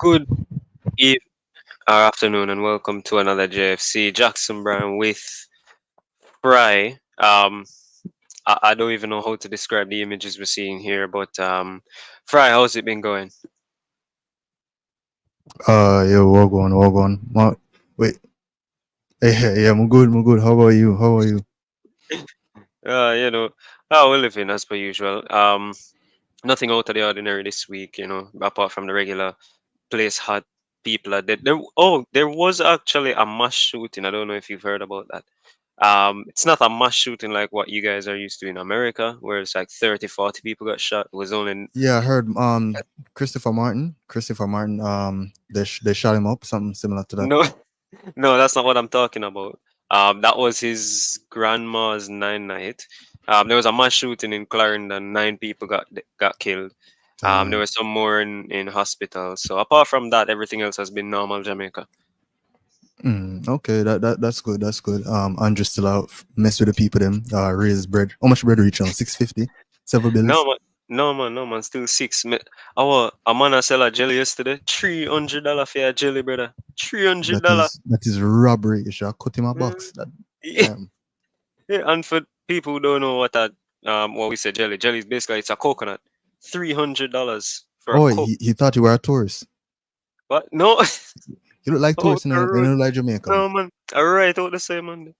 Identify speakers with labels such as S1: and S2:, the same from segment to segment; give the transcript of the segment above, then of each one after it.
S1: Good evening or afternoon, and welcome to another JFC. Jackson Brown with Fry. I don't even know how to describe the images we're seeing here, but Fry, how's it been going?
S2: Yeah, walk on. Wait, yeah, I'm good. How about you? How are you?
S1: You know, oh, we're living as per usual. Nothing out of the ordinary this week, apart from the regular place hot people are dead. There was actually a mass shooting. I don't know if you've heard about that. It's not a mass shooting like what you guys are used to in America, where it's like 30, 40 people got shot. It was only
S2: Yeah, I heard Christopher Martin, they shot him up, something similar to that.
S1: no, no, that's not what I'm talking about. That was his grandma's nine night. There was a mass shooting in Clarendon. 9 people got killed. There
S2: Damn.
S1: were some more in hospital. So apart from that, everything else has been normal Jamaica.
S2: Okay, that's good. That's good. Andrew still out, mess with the people them. Raise bread. How much bread reach on? 650. Several
S1: No
S2: bills.
S1: man, no man, still six. A man I sell a jelly yesterday. $300 for a jelly, brother. $300.
S2: That is robbery. You should cut him a box. That
S1: Yeah,
S2: damn.
S1: and for people who don't know what we say jelly. Jelly is basically it's a coconut. $300 for a
S2: Oh,
S1: coke.
S2: he thought you were a tourist.
S1: What? No.
S2: You look like
S1: Oh,
S2: tourists, you
S1: correct.
S2: look like Jamaican.
S1: No man. Alright, out the same man.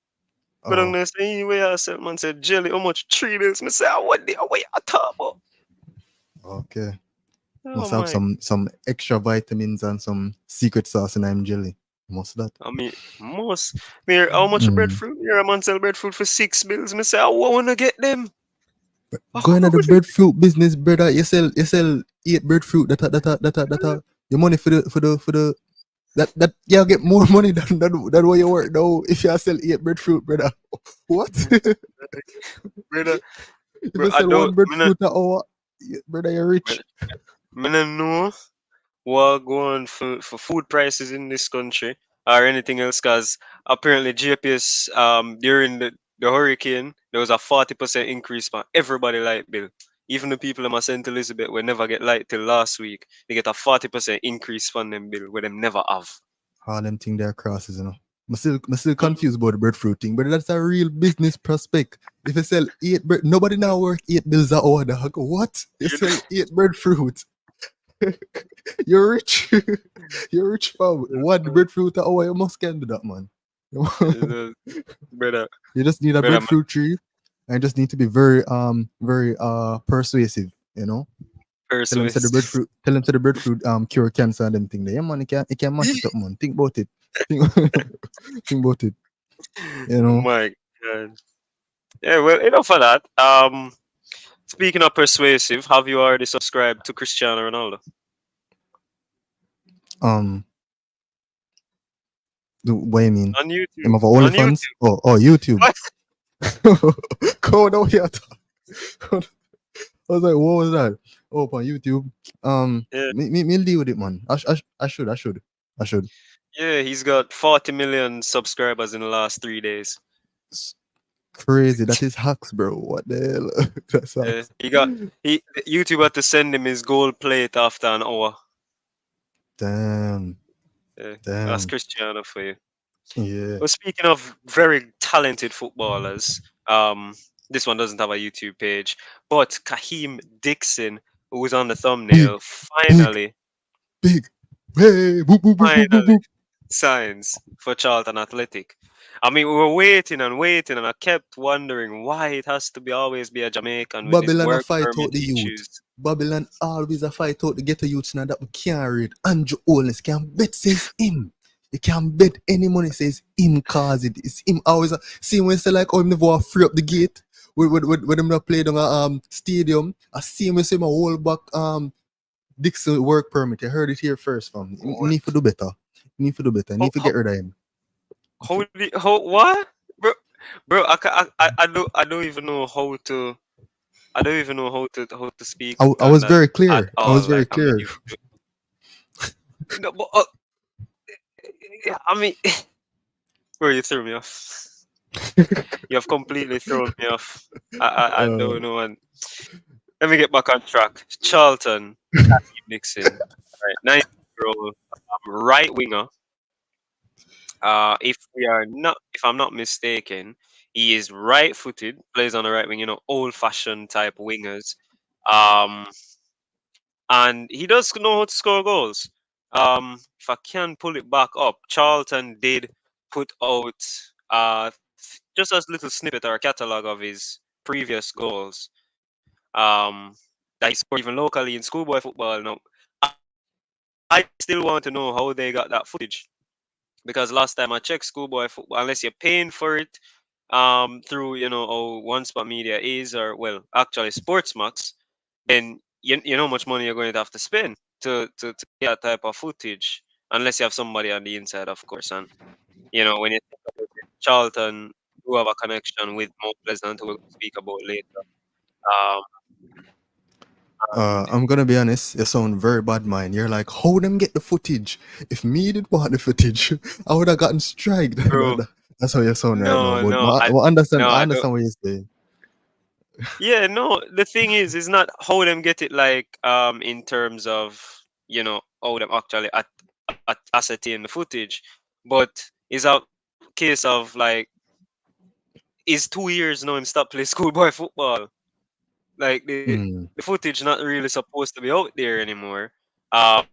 S1: Go down
S2: Oh,
S1: there say anyway I said man said jelly, how much 3 bills? Me say what you talk about?
S2: okay.
S1: Oh
S2: Must have
S1: my.
S2: some extra vitamins and some secret sauce in I'm jelly. Must that.
S1: I mean, most. Me, how much a
S2: Mm.
S1: breadfruit? Here, a man sell breadfruit for 6 bills. Me say, I wanna get them.
S2: Going at the breadfruit business, brother. You sell 8 breadfruit. Your money for the that you get more money than what you work now if you sell 8 breadfruit, brother. What? If
S1: brother,
S2: you
S1: I
S2: sell
S1: don't,
S2: one breadfruit an hour, brother, you're rich.
S1: me no know what go on for food prices in this country or anything else, cause apparently GPS during the hurricane there was a 40% increase for everybody light bill. Even the people in my St. Elizabeth will never get light till last week. They get a 40% increase from them bill where them never have.
S2: All them thing there crosses, I'm still confused about the breadfruit thing, but that's a real business prospect. If you sell 8 bread, nobody now work 8 bills an hour, dog. What? You
S1: You
S2: sell 8 breadfruit. You're rich. You're rich, fam. One
S1: know,
S2: breadfruit an hour, you must can do that, man.
S1: uh, brother,
S2: You just need a
S1: brother,
S2: breadfruit tree and just need to be very persuasive, you know.
S1: persuasive.
S2: Tell them to the breadfruit cure cancer and them thing there. Yeah, man, you can match it up, man. Think about it. Think, think about it. You know.
S1: My God. Yeah, well, enough of that. Speaking of persuasive, have you already subscribed to Cristiano Ronaldo
S2: Um what do you mean?
S1: on
S2: Am
S1: YouTube?
S2: of
S1: On
S2: OnlyFans?
S1: YouTube.
S2: Oh, YouTube.
S1: What?
S2: Go down here. I was like, what was that? Oh, on YouTube.
S1: Yeah,
S2: Me deal with it, man. I should.
S1: yeah. He's got 40 million subscribers in the last 3 days.
S2: It's crazy. That is hacks, bro. What the hell? That's
S1: Yeah,
S2: hacks.
S1: he YouTube had to send him his gold plate after an hour.
S2: Damn.
S1: Yeah, that's
S2: Damn.
S1: Cristiano for you.
S2: Yeah.
S1: Well, speaking of very talented footballers, this one doesn't have a YouTube page, but Kaheim Dixon, who was on the
S2: Big,
S1: thumbnail,
S2: big,
S1: finally,
S2: big. Hey, boop, boop, boop, boop, boop,
S1: finally
S2: boop.
S1: signs for Charlton Athletic. I mean, we were waiting and waiting, and I kept wondering why it has to be always be a Jamaican with this
S2: Babylon a
S1: work
S2: fight out
S1: permit
S2: the youth.
S1: issues.
S2: Babylon always a fight out the ghetto youths now that we can't read. Andrew Holness can bet says him. You can bet any money says him cause it. It's him always. See when say like, oh, him never want free up the gate. When them not play down a stadium. I see him say my whole back Dixon work permit. You heard it here first, fam. You
S1: What?
S2: need to do better. You need to do better. You
S1: How,
S2: need to
S1: how,
S2: get rid of him.
S1: how what? Bro, I don't even know how to. I don't even know how to speak
S2: I
S1: on
S2: was
S1: that
S2: very
S1: at
S2: clear. I
S1: all.
S2: was very
S1: Like I'm
S2: clear.
S1: used to. No, but yeah, I mean, bro, you threw me off. You have completely thrown me off. I
S2: Uh,
S1: don't know. And let me get back on track. Charlton, Kaheim Dixon. Right, 9 role, right winger. If I'm not mistaken, he is right-footed, plays on the right wing. Old-fashioned type wingers. Um, and he does know how to score goals. If I can pull it back up, Charlton did put out just a little snippet or a catalog of his previous goals. That he scored even locally in schoolboy football. Now, I still want to know how they got that footage because last time I checked schoolboy football, unless you're paying for it through One Spot Media is, or well, actually Sportsmax, then you know how much money you're going to have to spend to get that type of footage, unless you have somebody on the inside, of course. And when you think about it, Charlton do have a connection with Mount Pleasant, who we'll speak about later. Um, and
S2: I'm gonna be honest, you sound very bad mind. You're like, how them get the footage? If me did want the footage, I would have gotten strike.
S1: bro,
S2: That's how you sound right now.
S1: no,
S2: But
S1: no,
S2: I
S1: I don't.
S2: understand what you're saying.
S1: Yeah, no. The thing is not how them get it like in terms of how them actually ascertain the footage, but it's a case of like it's 2 years now him stop play schoolboy football. Like
S2: Mm,
S1: the footage not really supposed to be out there anymore. Um,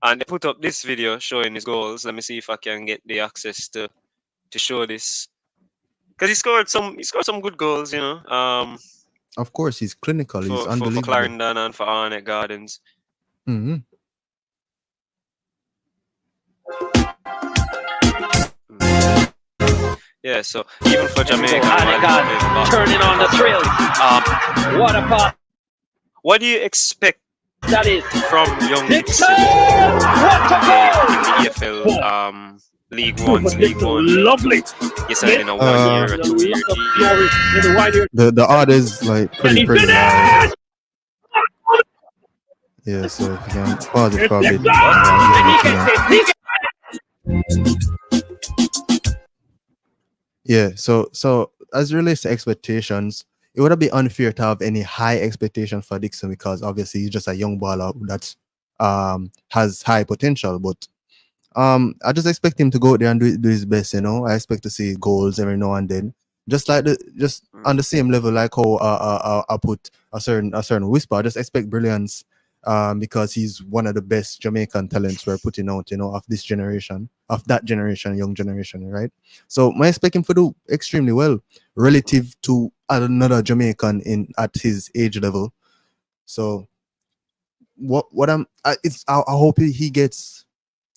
S1: and they put up this video showing his goals. Let me see if I can get the access to show this because he scored some good goals.
S2: of course, he's clinical. He's
S1: For
S2: unbelievable.
S1: Clarendon and for Arnett Gardens.
S2: Hmm.
S1: Mm. Yeah, so even for Jamaica, while he's playing back,
S3: Turning on the thrill. What a pass
S1: what do you expect
S3: that is.
S1: from young
S3: Dixon!
S1: Dixon
S3: What a
S1: in the
S3: goal!
S1: EFL League One's League One?
S3: Lovely.
S1: You signed in a
S2: Uh,
S1: 1 year or 2 year deal.
S3: Glory in the wider.
S2: the odd is like
S3: And he
S2: pretty loud.
S3: finished!
S2: Yeah, so if you can pause it
S3: It's
S2: for a bit,
S3: Dixon!
S1: What?
S3: And he
S2: let you know.
S3: gets it. He gets
S2: Yeah, so as it relates to expectations, it would be unfair to have any high expectations for Dixon because obviously he's just a young baller that has high potential. But I just expect him to go out there and do his best. I expect to see goals every now and then, just on the
S1: Mm.
S2: same level like how I put a certain whisper. I just expect brilliance. Because he's one of the best Jamaican talents we're putting out, of this generation, of that generation, young generation, right? So I expect him to do extremely well relative to another Jamaican in at his age level. So what I hope he gets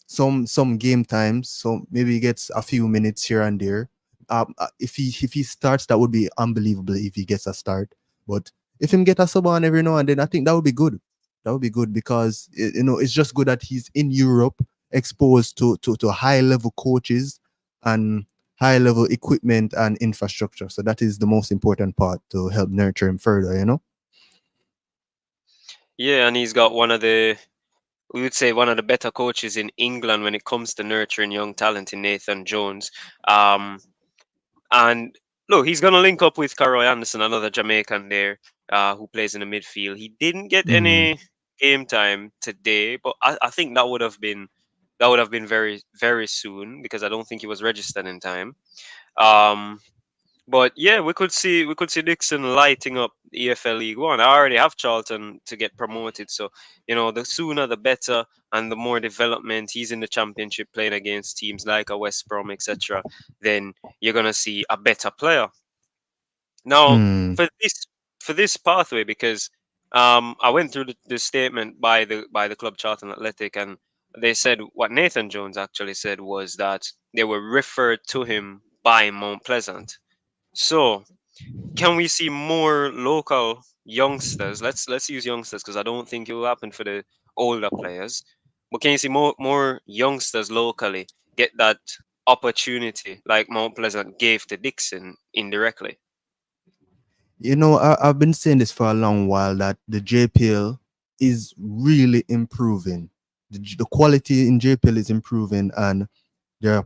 S2: some game times. So maybe he gets a few minutes here and there. If he starts, that would be unbelievable if he gets a start. But if him get a sub on every now and then, I think that would be good. That would be good because it's just good that he's in Europe, exposed to high level coaches and high level equipment and infrastructure. So that is the most important part to help nurture him further.
S1: Yeah, and he's got we would say one of the better coaches in England when it comes to nurturing young talent in Nathan Jones. Um, And look, he's going to link up with Caroy Anderson, another Jamaican there, who plays in the midfield. He didn't get
S2: Mm.
S1: any game time today, but I think that would have been very very soon because I don't think he was registered in time. Um, but yeah, we could see Dixon lighting up EFL League One. I already have Charlton to get promoted, so the sooner the better, and the more development he's in the championship playing against teams like a West Brom, etc. Then you're gonna see a better player. Now,
S2: Mm.
S1: for this pathway, because I went through the statement by the club Charlton Athletic, and they said what Nathan Jones actually said was that they were referred to him by Mount Pleasant. So, can we see more local youngsters? Let's use youngsters because I don't think it will happen for the older players. But can you see more youngsters locally get that opportunity like Mount Pleasant gave to Dixon indirectly?
S2: I've been saying this for a long while that the JPL is really improving. The quality in JPL is improving, and there are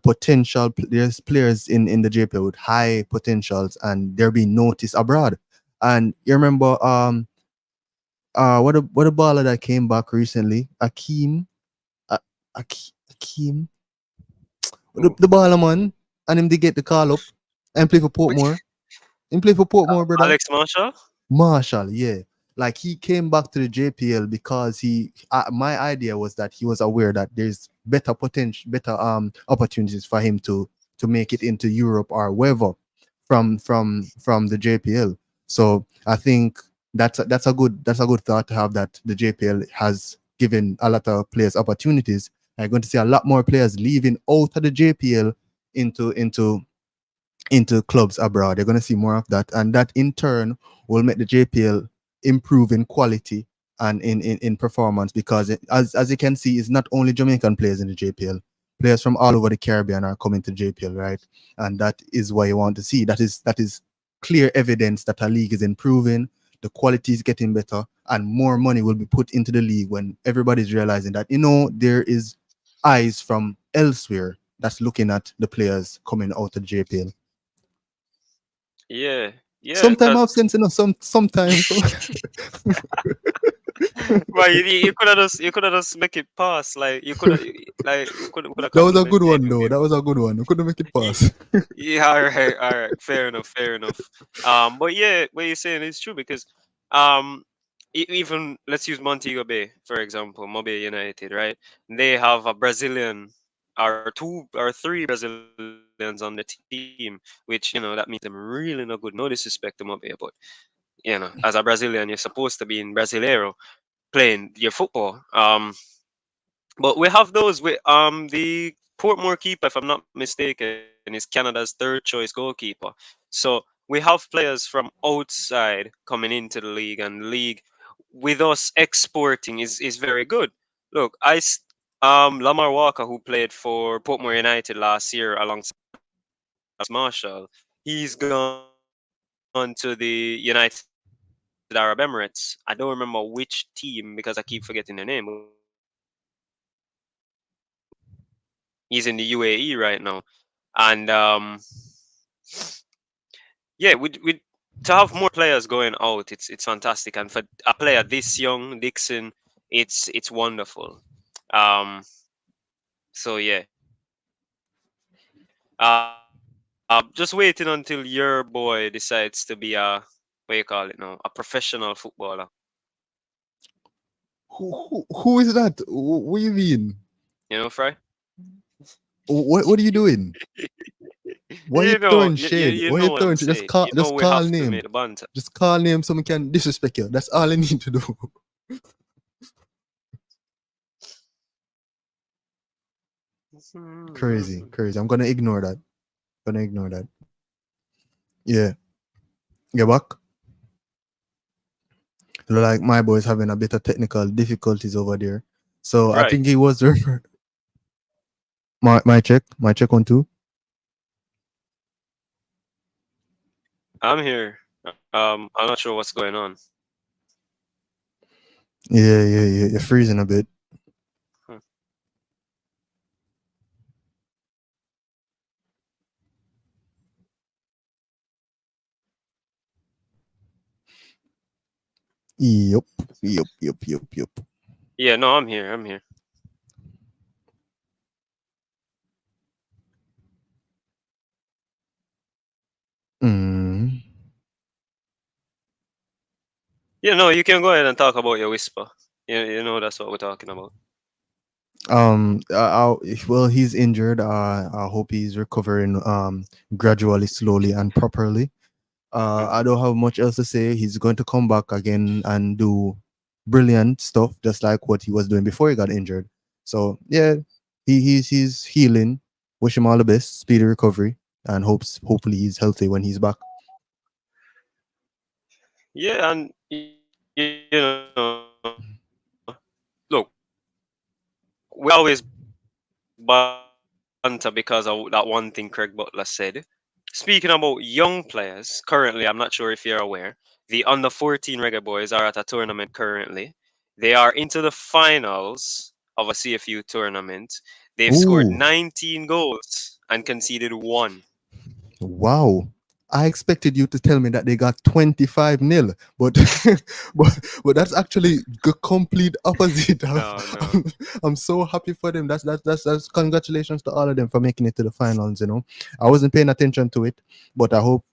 S2: there's players in the JPL with high potentials, and they're being noticed abroad. And you remember, what a baller that came back recently? Uh, Akeem, the
S1: Who?
S2: baller man, and him to get the call up and play for Portmore.
S1: Which
S2: Him play for Portmore, brother.
S1: Alex Marshall?
S2: Marshall, yeah. Like he came back to the JPL because my idea was that he was aware that there's better potential, better opportunities for him to make it into Europe or wherever from the JPL. So I think that's a good thought to have, that the JPL has given a lot of players opportunities. I'm going to see a lot more players leaving out of the JPL into into into clubs abroad. You're going to see more of that, and that in turn will make the JPL improve in quality and in performance, because as you can see, it's not only Jamaican players in the JPL. Players from all over the Caribbean are coming to JPL, right? And that is what you want to see. That is clear evidence that our league is improving, the quality is getting better, and more money will be put into the league when everybody's realizing that there is eyes from elsewhere that's looking at the players coming out of JPL.
S1: Yeah, yeah,
S2: Sometimes I
S1: cause
S2: have sense, sometimes. So
S1: well, you could have just make it pass. Like you could have
S2: that was a good
S1: complimented
S2: one,
S1: him.
S2: though. That was a good one. We couldn't make it
S1: Ye-
S2: pass.
S1: Yeah, all right, fair enough, fair enough. But yeah, what you're saying is true because um, even let's use Montego Bay for example, Mobile United, right? They have a Brazilian or two or three Brazilians on the team, which that makes them really not good. No disrespect to Mobile, but as a Brazilian, you're supposed to be in Brasileiro playing your football. But we have those with the Portmore keeper, if I'm not mistaken, is Canada's third choice goalkeeper. So we have players from outside coming into the league, and the league with us exporting is very good. Look, Lamar Walker, who played for Portmore United last year alongside Alex Marshall, he's gone to the United Arab Emirates. I don't remember which team because I keep forgetting the name, but he's in the UAE right now. And yeah, with to have more players going out, it's fantastic. And for a player this young, Dixon, it's wonderful. Um, so yeah, just waiting until your boy decides to be a what you call it now, a professional footballer.
S2: Who is that? What do you mean?
S1: You know, Fry.
S2: What are you doing? Why you
S1: You know,
S2: throwing shade?
S1: you
S2: Why you
S1: know what
S2: throwing
S1: I'm
S2: shade? Just
S1: saying.
S2: call
S1: You know
S2: just
S1: we
S2: call
S1: have to
S2: name.
S1: make the banter.
S2: Just call name so we can disrespect you. That's all I need to do. Crazy, crazy. I'm gonna ignore that. Gonna ignore that. Yeah. Get back. Look like my boy is having a bit of technical difficulties over there. So I
S1: Right,
S2: think he was my check on two.
S1: I'm here. I'm not sure what's going on.
S2: Yeah. You're freezing a bit.
S1: Hmm.
S2: Yup. Yup.
S1: Yeah, no, I'm here. I'm here.
S2: Mm.
S1: Yeah, no, you can go ahead and talk about your whisper. You know that's what we're talking about.
S2: Well, he's injured. I hope he's recovering gradually, slowly, and properly.
S1: Hmm.
S2: I don't have much else to say. He's going to come back again and do brilliant stuff, just like what he was doing before he got injured. So yeah, he's healing. Wish him all the best, speedy recovery, and hopefully he's healthy when he's back.
S1: Yeah, and look, we always banter because of that one thing Craig Butler said. Speaking about young players, currently, I'm not sure if you're aware, the under 14 Reggae Boys are at a tournament currently. They are into the finals of a CFU tournament. They've scored
S2: Ooh,
S1: 19 goals and conceded one.
S2: wow! I expected you to tell me that they got 25-0, but but that's actually the complete opposite.
S1: No, no.
S2: I'm so happy for them. That's congratulations to all of them for making it to the finals. I wasn't paying attention to it, but I hope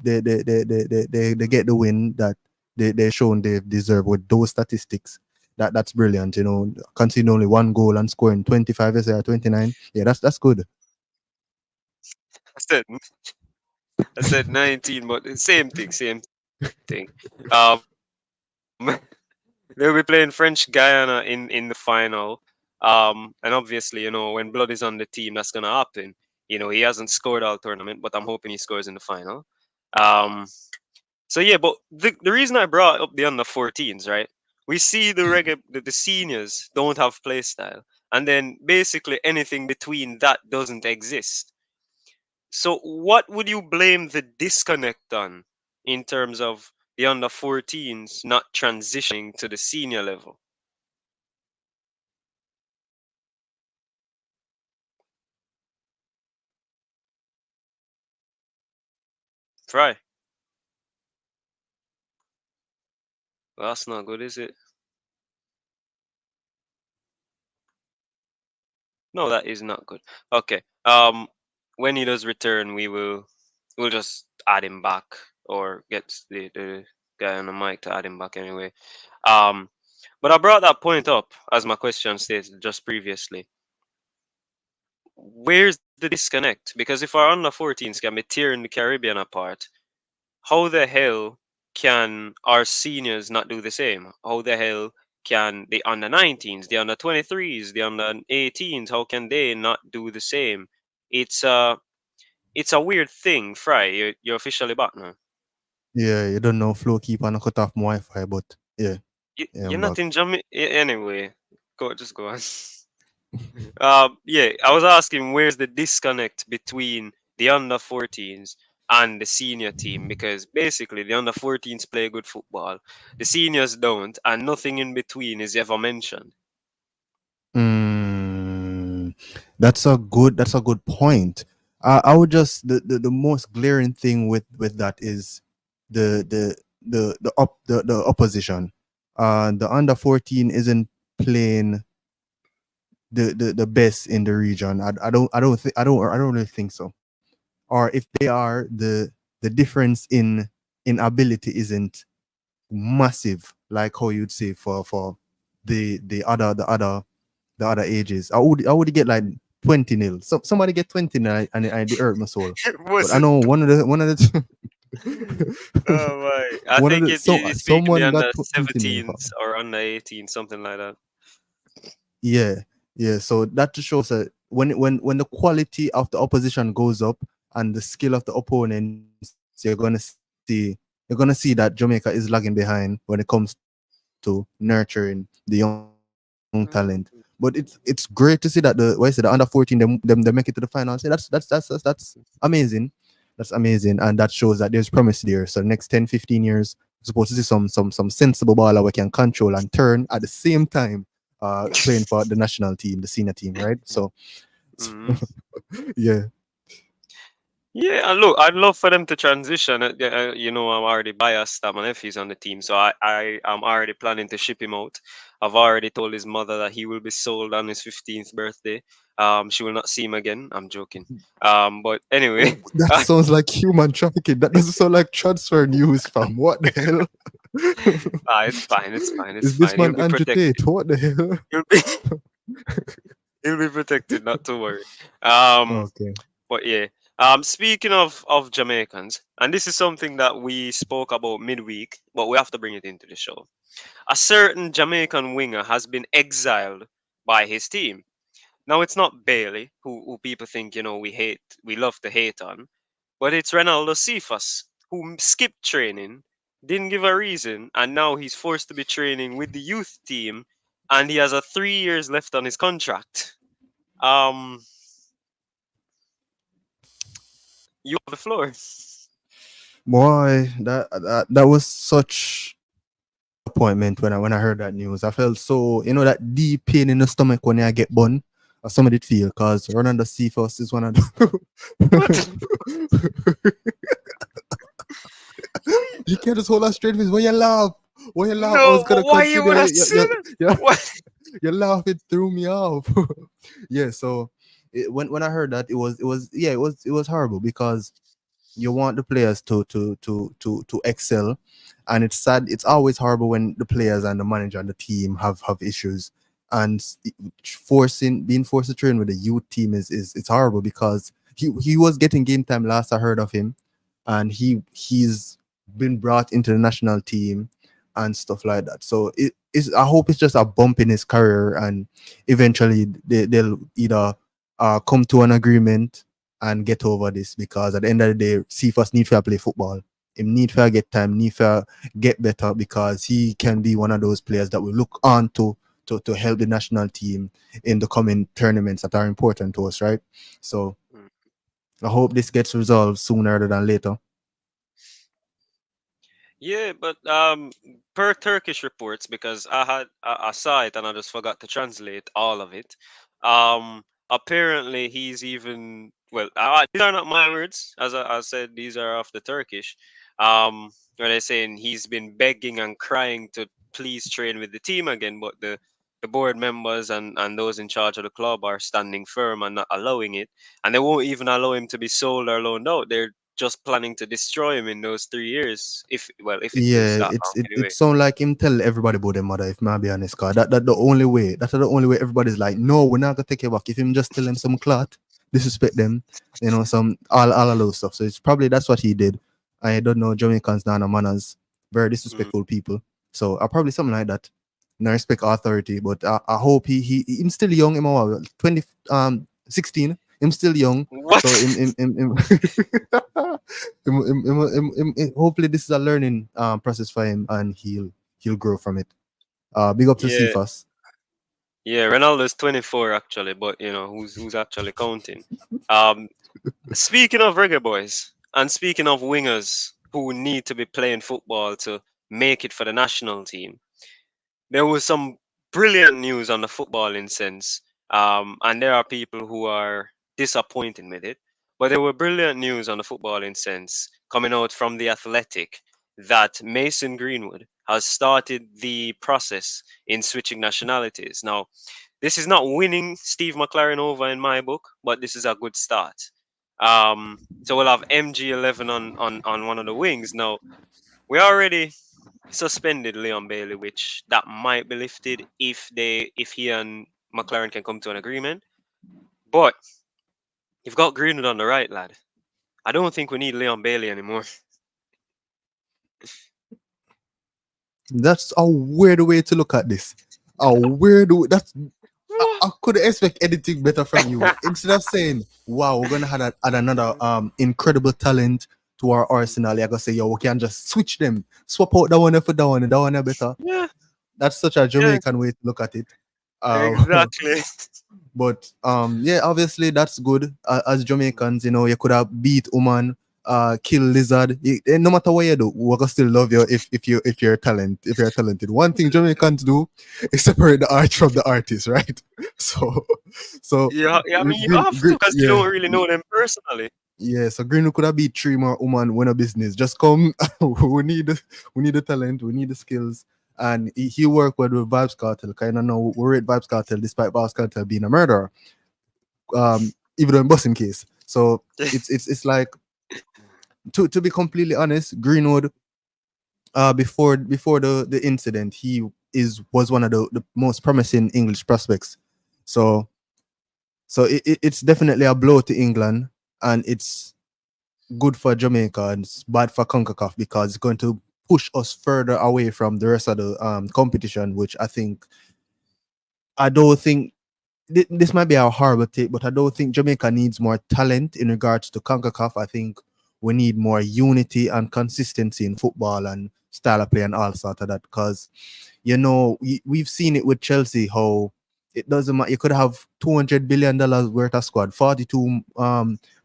S2: they get the win that they shown they deserve with those statistics. That's brilliant. Conceding only one goal and scoring 25 or 29. Yeah, that's good.
S1: I said I said 19, but it's same thing, same thing. Um, they'll be playing French Guyana in the final. And obviously, when blood is on the team, that's gonna happen. He hasn't scored all tournament, but I'm hoping he scores in the final. Um, so yeah, but the reason I brought up the under 14s, right? We see the seniors don't have play style, and then basically anything between that doesn't exist. So, what would you blame the disconnect on in terms of the under 14s not transitioning to the senior level? Fry. Well, that's not good, is it? No, that is not good. Okay. When he does return, we'll just add him back or get the guy on the mic to add him back anyway. Um, but I brought that point up as my question stated just previously. Where's the disconnect? Because if our under 14s can be tearing the Caribbean apart, how the hell can our seniors not do the same? How the hell can the under 19s, the under 23s, the under 18s, how can they not do the same? It's a it's a weird thing, Fry. You're officially back now.
S2: Yeah, you don't know flow keep on cut off my Wi-Fi, but yeah, yeah,
S1: You're
S2: I'm
S1: not
S2: back.
S1: in Jamaica anyway. Just go on. Yeah, I was asking where's the disconnect between the under 14s and the senior team because basically the under 14s play good football, the seniors don't, and nothing in between is ever mentioned.
S2: Mm, that's a good point. I would just the most glaring thing with that is the opposition. The under 14 isn't playing the best in the region. I don't really think so. Or if they are, the difference in ability isn't massive like how you'd say for the other ages. I would get like 20-0. Somebody get 20 and it hurt my soul.
S1: It
S2: But I
S1: wasn't.
S2: know one of the
S1: Oh my! I
S2: one of
S1: think
S2: the so
S1: you're speaking the
S2: someone
S1: under
S2: got 20-0.
S1: 17s or under 18, something like that.
S2: Yeah, yeah. So that just shows that when the quality of the opposition goes up and the skill of the opponents, you're gonna see that Jamaica is lagging behind when it comes to nurturing the young talent. But it's great to see that the under 14 them make it to the final. Say that's amazing. That's amazing, and that shows that there's promise there. So the next 10, 15 years, we're supposed to see some sensible baller we can control and turn at the same time playing for the national team, the senior team, right? So
S1: Mhm.
S2: yeah.
S1: Yeah, and look, I'd love for them to transition. I'm already biased that my nephew's on the team, so I am already planning to ship him out. I've already told his mother that he will be sold on his 15th birthday. She will not see him again. I'm joking. But anyway,
S2: That sounds like human trafficking. That doesn't sound like transfer news, fam. What the hell?
S1: it's fine. It's fine. It's
S2: Is this
S1: fine. He'll
S2: man
S1: be
S2: Andrew
S1: protected.
S2: Tate? What the hell?
S1: He'll be he'll be protected. Not to worry. Um,
S2: Okay.
S1: But yeah, speaking of Jamaicans, and this is something that we spoke about midweek, but we have to bring it into the show. A certain Jamaican winger has been exiled by his team. Now it's not Bailey, who people think we love to hate on, but it's Ronaldo Cephas, who skipped training, didn't give a reason, and now he's forced to be training with the youth team, and he has a 3 years left on his contract. Um, you have the floor.
S2: Boy, that was such disappointment when I heard that news. I felt so that deep pain in the stomach when I get bun. Or some did feel because Ronaldo Cephas is one of the
S1: What?
S2: You can't just hold a straight face. When you laugh, when you laugh, I
S1: No,
S2: was
S1: but
S2: gonna
S1: why you
S2: continue.
S1: would have said it?
S2: You,
S1: What?
S2: your laugh, it threw me off. Yeah, so when I heard that, it was horrible because you want the players to excel, and it's sad. It's always horrible when the players and the manager and the team have issues, and being forced to train with the youth team is it's horrible because he was getting game time last I heard of him, and he's been brought into the national team and stuff like that. So it is. I hope it's just a bump in his career, and eventually they'll either come to an agreement and get over this, because at the end of the day, Cephas need to play football. Him need to get time, need to get better, because he can be one of those players that we look on to help the national team in the coming tournaments that are important to us, right? So I hope this gets resolved sooner rather than later.
S1: Yeah, but per Turkish reports, because I saw it and I just forgot to translate all of it. Apparently he's even well. These are not my words, as I said. These are of the Turkish. Where they're saying he's been begging and crying to please train with the team again, but the board members and those in charge of the club are standing firm and not allowing it, and they won't even allow him to be sold or loaned out. They're just planning to destroy him in those 3 years. If it is
S2: Yeah,
S1: that
S2: it's
S1: long,
S2: it, it
S1: anyway.
S2: sound like him tell everybody about their mother, if I be honest, cause that the only way. That's the only way everybody's like, no, we're not gonna take it back. If him just tell them some clot, disrespect them, some all of those stuff. So it's probably that's what he did. I don't know, Jamaicans down no manners, very
S1: Mm.
S2: disrespectful people. So I probably something like that. No respect authority, but I hope him still young. Him what, 20 16. Him still young.
S1: What?
S2: So hopefully this is a learning process for him, and he'll grow from it. Big up to
S1: Yeah,
S2: Cephas.
S1: yeah. Ronaldo's 24 actually, but who's actually counting. Um, Speaking of reggae boys, and speaking of wingers who need to be playing football to make it for the national team, there was some brilliant news on the footballing sense, and there are people who are disappointed with it. But there were brilliant news on the footballing sense coming out from the Athletic that Mason Greenwood has started the process in switching nationalities. Now, this is not winning Steve McLaren over in my book, but this is a good start. So we'll have MG11 on one of the wings. Now, we already suspended Leon Bailey, which that might be lifted if he and McLaren can come to an agreement. But you've got Greenwood on the right, lad. I don't think we need Leon Bailey anymore.
S2: That's a weird way to look at this. A weird way. I couldn't expect anything better from you. Instead of saying, "Wow, we're gonna add another incredible talent to our arsenal," you're gonna say, "Yo, we can just switch them, swap out that one for that one, and that one are better."
S1: Yeah,
S2: That's such a
S1: yeah,
S2: Jamaican way to look at it. Uh,
S1: exactly.
S2: But yeah, obviously that's good. As Jamaicans, you could have beat Oman, kill Lizard. No matter what you do, we're gonna still love you if you're talented. One thing Jamaicans do is separate the art from the artist, right? So, so
S1: Yeah, yeah, I mean you have to because you
S2: Yeah,
S1: don't really know them personally.
S2: yeah. So Green could have beat three more Oman, win a business. Just come. We need the talent. We need the skills. And he worked with Vibes Cartel. Kind of know we rate Vibes Cartel despite Vibes Cartel being a murderer, even though in Boston case. So it's like, to be completely honest, Greenwood, before the incident, was one of the most promising English prospects. So it's definitely a blow to England, and it's good for Jamaica and it's bad for CONCACAF, because it's going to push us further away from the rest of the competition, which I don't think this might be a horrible take, but I don't think Jamaica needs more talent in regards to CONCACAF. I think we need more unity and consistency in football and style of play and all sort of that. Because we've seen it with Chelsea, how it doesn't matter. You could have $200 billion worth of squad, 42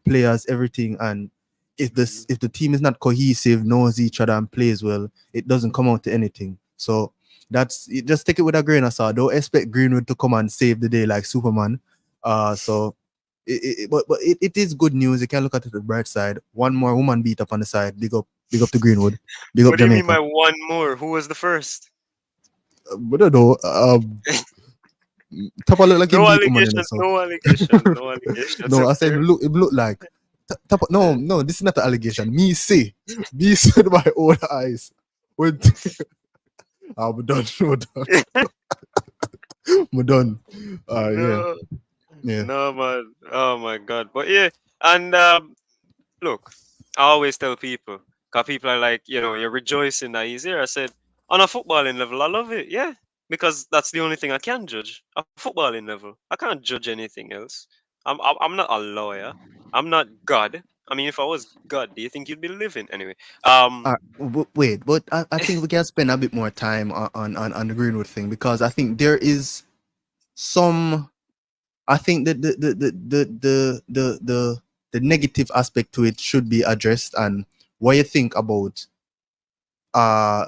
S2: players, everything, and
S1: Mhm.
S2: if the team is not cohesive, knows each other, and plays well, it doesn't come out to anything. So just take it with a grain of salt. Don't expect Greenwood to come and save the day like Superman. So but it is good news. You can look at it the bright side. One more woman beat up on the side. Big up Big up to Greenwood. Big up
S1: What do you mean
S2: Jamaica.
S1: by one more? Who was the first?
S2: But I don't know. Tappa look like him
S1: No
S2: beat woman,
S1: allegations,
S2: so.
S1: no allegations, no allegations,
S2: No, I said
S1: okay?
S2: look like. Tappa, no, this is not an allegation. Me said my own eyes. When I'm done, I'm done, I'm done. Yeah,
S1: No,
S2: yeah.
S1: no, man. Oh my God. But yeah, and look, I always tell people, because people are like, you're rejoicing that he's here. I said, on a footballing level, I love it. Yeah, because that's the only thing I can judge. A footballing level. I can't judge anything else. I'm not a lawyer. I'm not God. I mean, if I was God, do you think you'd be living anyway?
S2: Wait, but I think we can spend a bit more time on the Greenwood thing because I think there is some. I think that the negative aspect to it should be addressed. And what you think about uh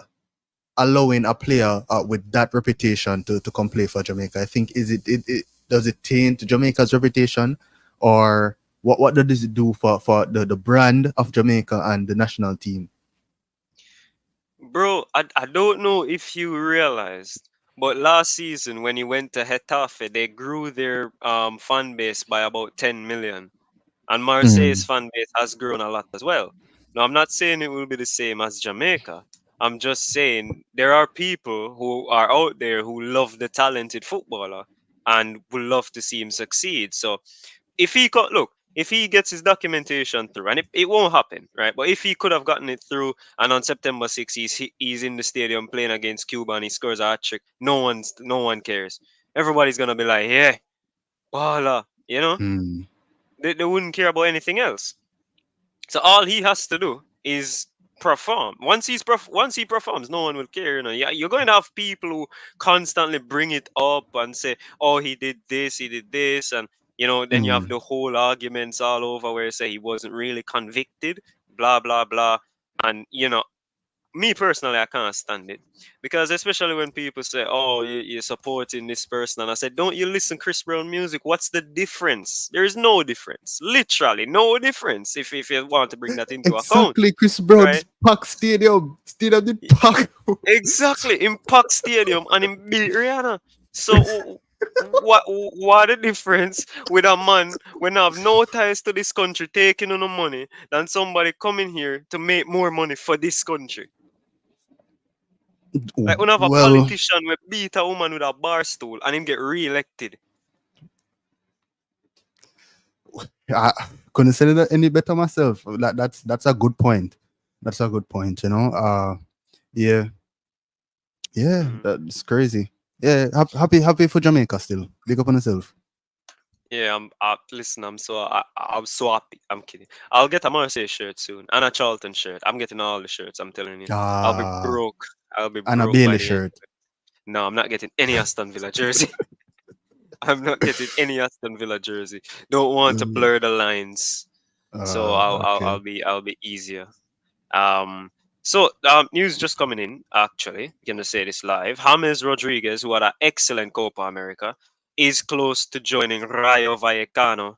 S2: allowing a player with that reputation to come play for Jamaica? I think is it does it taint Jamaica's reputation, or what does it do for the brand of Jamaica and the national team?
S1: Bro, I don't know if you realized, but last season when he went to Getafe, they grew their fan base by about 10 million. And Marseille's
S2: Mm,
S1: fan base has grown a lot as well. Now, I'm not saying it will be the same as Jamaica. I'm just saying there are people who are out there who love the talented footballer and would love to see him succeed. So if he got look, if he gets his documentation through, and it won't happen, right? But if he could have gotten it through, and on September 6th he's in the stadium playing against Cuba and he scores a hat trick, no one cares. Everybody's gonna be like, yeah, voila,
S2: mm.
S1: they wouldn't care about anything else. So all he has to do is perform. Once he performs, no one will care. Yeah, you're going to have people who constantly bring it up and say, "Oh, he did this," and then you have
S2: Mm.
S1: the whole arguments all over where you say he wasn't really convicted, blah blah blah, and me personally, I can't stand it because especially when people say, "Oh, you're supporting this person," and I said, "Don't you listen Chris Brown music? What's the difference? There is no difference, literally no difference. If you want to bring that into account,
S2: Exactly, Chris Brown's
S1: right?
S2: pack stadium did pack.
S1: Exactly, Impact Stadium and in beat Rihanna. So what the difference with a man when I have no ties to this country taking on the money than somebody coming here to make more money for this country? Like when have a
S2: Well,
S1: politician will beat a woman with a bar stool and him get re-elected.
S2: I couldn't say that any better myself. That's a good point. That's a good point. Yeah, yeah,
S1: Mm.
S2: that's crazy. Yeah, happy for Jamaica still. Big up on yourself.
S1: Yeah, listen. I'm so happy. I'm kidding. I'll get a Marseille shirt soon and a Charlton shirt. I'm getting all the shirts. I'm telling you. I'll be
S2: Ah,
S1: broke. I'll be
S2: and a
S1: broke by
S2: Bailey
S1: the end.
S2: shirt.
S1: No, I'm not getting any Aston Villa jersey. I'm not getting any Aston Villa jersey. Don't want to
S2: Mm,
S1: blur the lines. So
S2: okay.
S1: I'll be easier. Um, news just coming in. Actually, gonna say this live. James Rodriguez, who had an excellent Copa America, is close to joining Rayo Vallecano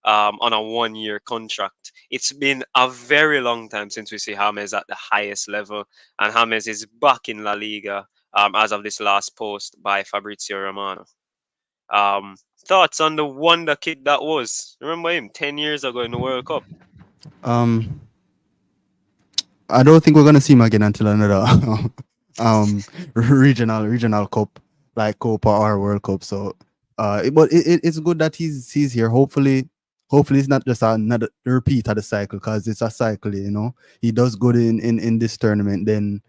S1: on a 1 year contract. It's been a very long time since we see James at the highest level, and James is back in La Liga as of this last post by Fabrizio Romano. Um, Thoughts on the wonder kid that was? Remember him 10 years ago in the World Cup?
S2: Um, I don't think we're gonna see him again until another regional cup like Copa or World Cup. So it's good that he's here. Hopefully it's not just another repeat of the cycle because it's a cycle. He does good in this tournament, then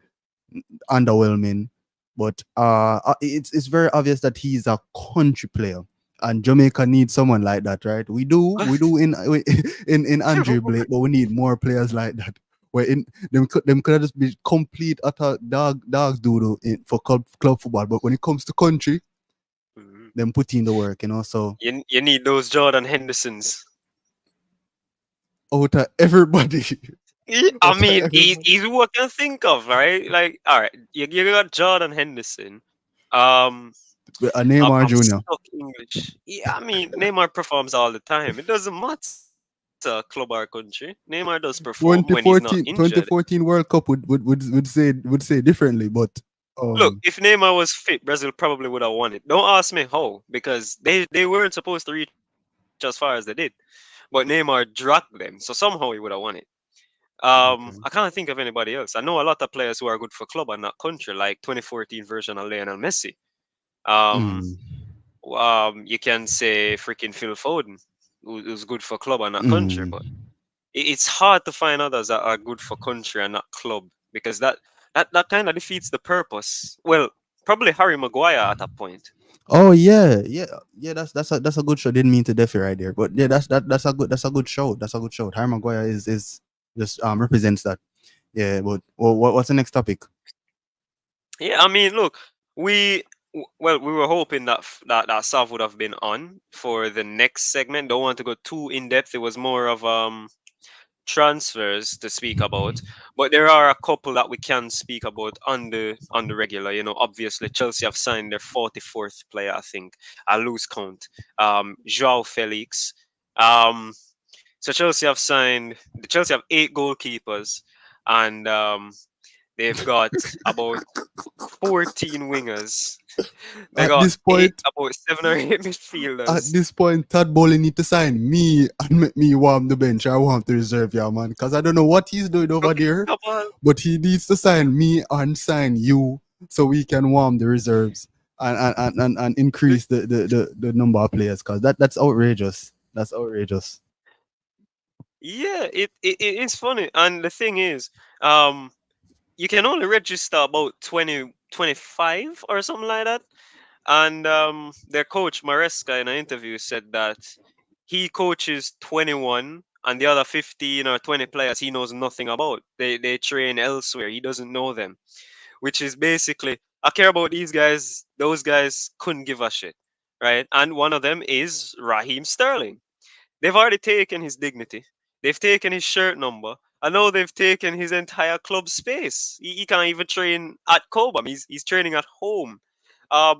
S2: underwhelming. But it's very obvious that he's a country player. And Jamaica needs someone like that, right? We do in in Andrew Blake, but we need more players like that. Where in them could just be complete utter dogs doodle for club football, but when it comes to country,
S1: Mhm.
S2: them put in the work, So
S1: You need those Jordan Hendersons.
S2: out of everybody,
S1: I
S2: out of
S1: mean,
S2: everybody,
S1: he's who I can think of, right? Like, all right, you got Jordan Henderson. Um,
S2: a Neymar
S1: I'm
S2: Junior.
S1: stuck English. Yeah, I mean, Neymar performs all the time. It doesn't matter. club or country. Neymar does perform when he's not
S2: 2014,
S1: injured.
S2: 2014 World Cup would say differently, but
S1: Look,
S2: um
S1: if Neymar was fit, Brazil probably would have won it. Don't ask me how, because they weren't supposed to reach as far as they did. But Neymar dragged them, so somehow he would have won it. I
S2: okay.
S1: can't think of anybody else. I know a lot of players who are good for club and not country, like 2014 version of Lionel Messi. Um,
S2: Mm,
S1: you can say freaking Phil Foden, who's good for club and not country, but
S2: mm.
S1: it's hard to find others that are good for country and not club because that kind of defeats the purpose. Well, probably Harry Maguire at a point.
S2: Oh yeah, yeah, yeah. That's a good show. Didn't mean to defer right there, but yeah, that's a good show. That's a good show. Harry Maguire is just represents that. Yeah, but what's the next topic?
S1: Yeah, I mean, look, well, we were hoping that that Sav would have been on for the next segment. Don't want to go too in depth. It was more of transfers to speak about, but there are a couple that we can speak about on the regular. Obviously Chelsea have signed their 44th player, I think. I lose count. Joao Felix. Um, so Chelsea have 8 goalkeepers, and they've got about 14 wingers. They
S2: At
S1: got
S2: this point,
S1: about 7 or 8
S2: at
S1: midfielders.
S2: this point, Todd Bowley need to sign me and make me warm the bench. I want to reserve, yeah, man, because I don't know what he's doing over
S1: Okay,
S2: there,
S1: come on.
S2: but he needs to sign me and sign you so we can warm the reserves and increase the number of players because that's outrageous. That's outrageous.
S1: Yeah, it is funny. And the thing is, um, you can only register about 20 25 or something like that. And their coach, Maresca, in an interview said that he coaches 21 and the other 15 or 20 players he knows nothing about. They train elsewhere. He doesn't know them, which is basically, I care about these guys. Those guys couldn't give a shit, right? And one of them is Raheem Sterling. They've already taken his dignity. They've taken his shirt number. I know they've taken his entire club space. He can't even train at Cobham. He's training at home.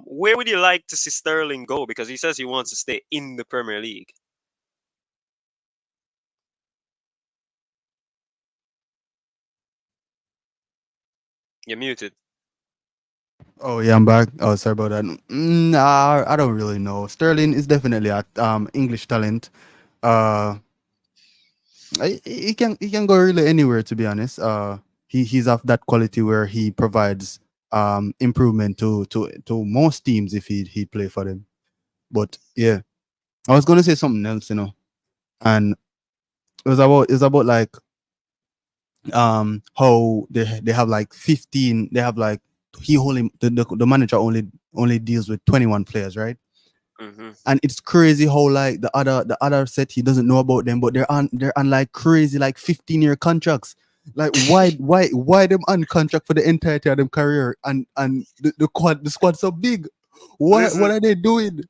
S1: Where would you like to see Sterling go? Because he says he wants to stay in the Premier League. You're muted.
S2: Oh yeah, I'm back. Oh, sorry about that. Nah, I don't really know. Sterling is definitely a English talent. Uh, he can go really anywhere, to be honest. He's of that quality where he provides improvement to most teams if he play for them. But yeah, I was gonna say something else, and it was about like how they have like 15. They have like he only the manager only deals with 21 players, right?
S1: Hmm.
S2: And it's crazy how like the other set he doesn't know about them, but they're on like crazy like 15-year contracts. Like why them on contract for the entirety of them career, and the squad so big. What
S1: Listen,
S2: are they doing?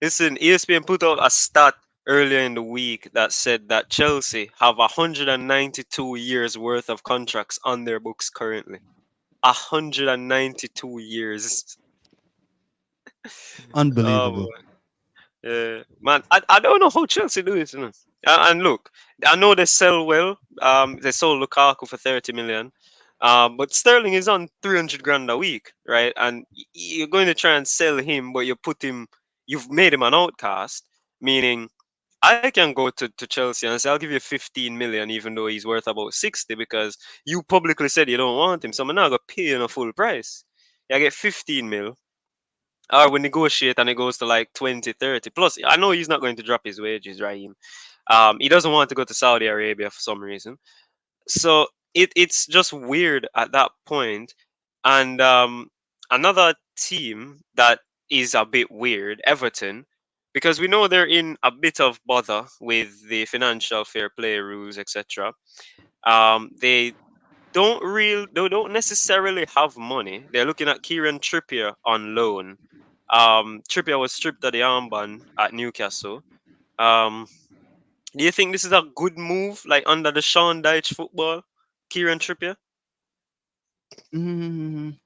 S1: listen. ESPN put out a stat earlier in the week that said that Chelsea have 192 years worth of contracts on their books currently. 192 years. Oh,
S2: Unbelievable.
S1: yeah, man, I don't know how Chelsea do it. And look, I know they sell well. They sold Lukaku for 30 million. But Sterling is on 300 grand a week, right? And you're going to try and sell him, but you've made him an outcast, meaning I can go to Chelsea and say, I'll give you 15 million, even though he's worth about 60, because you publicly said you don't want him. So I'm not going to pay you a full price. I get 15 mil, or we negotiate and it goes to like 20, 30. Plus, I know he's not going to drop his wages, Raheem. He doesn't want to go to Saudi Arabia for some reason. So it's just weird at that point. And another team that is a bit weird, Everton, because we know they're in a bit of bother with the financial fair play rules, etc. They don't necessarily have money. They're looking at Kieran Trippier on loan. Trippier was stripped of the armband at Newcastle. Um, do you think this is a good move, like under the Sean Dyche football, Kieran Trippier?
S2: Mm,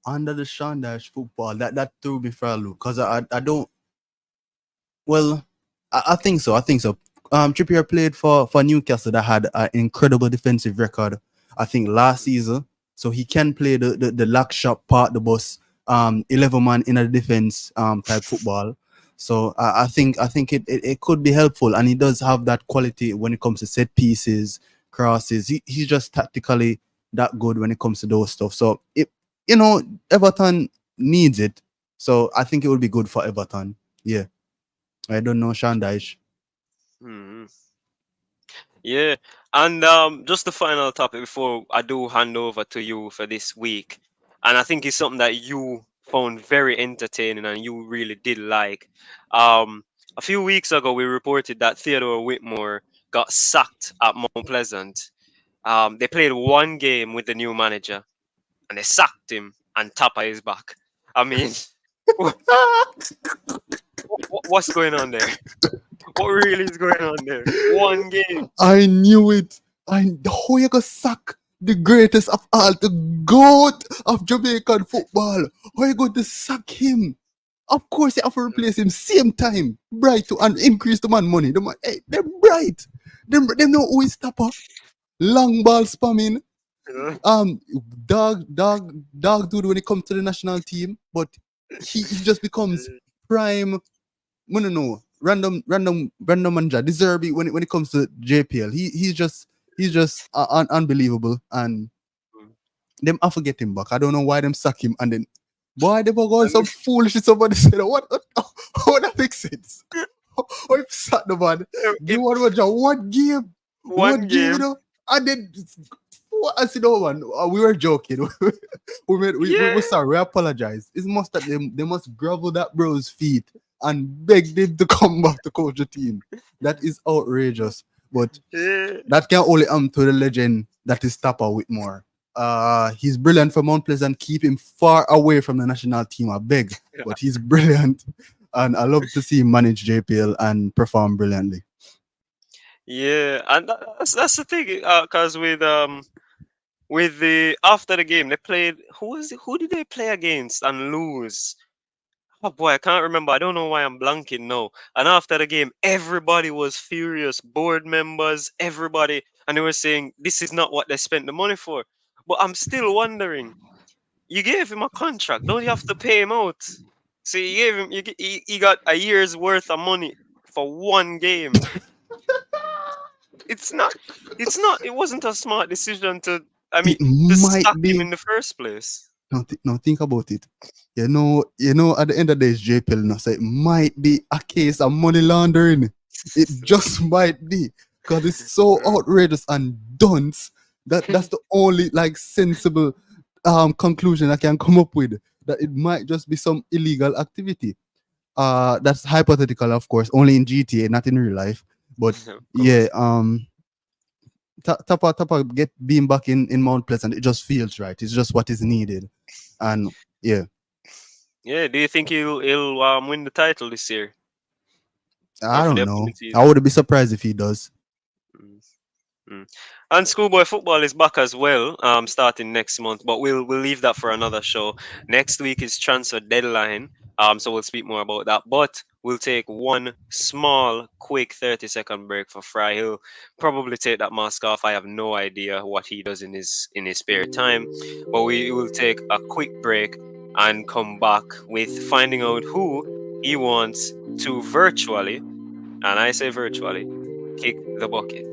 S2: Under the Shandash football, that threw me for a loop because I don't. Well, I think so. I think so. Trippier played for Newcastle that had an incredible defensive record, I think, last season. So he can play the lock shop part, the bus, 11 man in a defense type football. So I think it could be helpful, and he does have that quality when it comes to set pieces, crosses. He's just tactically that good when it comes to those stuff. So Everton needs it. So I think it would be good for Everton. Yeah. I don't know, Sean Dyche.
S1: Hmm. Yeah, and just the final topic before I do hand over to you for this week, and I think it's something that you found very entertaining and you really did like. A few weeks ago, we reported that Theodore Whitmore got sacked at Mount Pleasant. They played one game with the new manager, and they sacked him, and Tappa is back. I mean, what's going on there? What really is going on there? One game.
S2: I knew it. How you gonna sack the greatest of all, the goat of Jamaican football? How you going to sack him? Of course, you have to replace him same time. Bright to and increase the man money. They're bright. Them know who is Tapper. Long ball spamming.
S1: You
S2: Um, dog dude when it comes to the national team, but he just becomes prime. No, random manager. Deserve it when it comes to JPL. He's just unbelievable, and them I forget him back. I don't know why them sack him, and then boy they were going some foolish. Somebody said what how that makes sense. How if sack the man? Give
S1: It,
S2: one game,
S1: one game.
S2: and then what I said, no man. We were joking. We're
S1: Yeah.
S2: sorry. We apologize. It's must that they must grovel that bro's feet and beg them to come back to coach the team. That is outrageous. But
S1: Yeah.
S2: that can only to the legend that is Tappa Whitmore. He's brilliant for Mount Pleasant. Keep him far away from the national team. I beg, but he's brilliant, and I love to see him manage JPL and perform brilliantly.
S1: Yeah, and that's the thing. Because with the after the game they played. Who did they play against and lose? Oh boy, I can't remember. I don't know why I'm blanking now. And after the game, everybody was furious. Board members, everybody, and they were saying this is not what they spent the money for. But I'm still wondering. You gave him a contract. Don't you have to pay him out? So you gave him. He got a year's worth of money for one game. It's not. It's not. It wasn't a smart decision to. I mean,
S2: It
S1: to
S2: might
S1: sack him
S2: be.
S1: in the first place.
S2: Now think about it. At the end of the day, it's JPL now, so it might be a case of money laundering. It just might be because it's so outrageous and dunce that's the only like sensible conclusion I can come up with, that it might just be some illegal activity. That's hypothetical, of course, only in GTA, not in real life. But
S1: Of
S2: yeah,
S1: course.
S2: Tappa get being back in Mount Pleasant, it just feels right. It's just what is needed. And yeah,
S1: Yeah. Do you think he'll win the title this year or
S2: I
S1: for the
S2: don't
S1: upcoming
S2: know. I
S1: season?
S2: wouldn't be surprised if he does.
S1: Mm. Mm. And schoolboy football is back as well, starting next month. But we'll leave that for another show. Next week is transfer deadline, so we'll speak more about that. But we'll take one small, quick 30-second break for Fry. He'll probably take that mask off. I have no idea what he does in his spare time. But we will take a quick break and come back with finding out who he wants to virtually, and I say virtually, kick the bucket.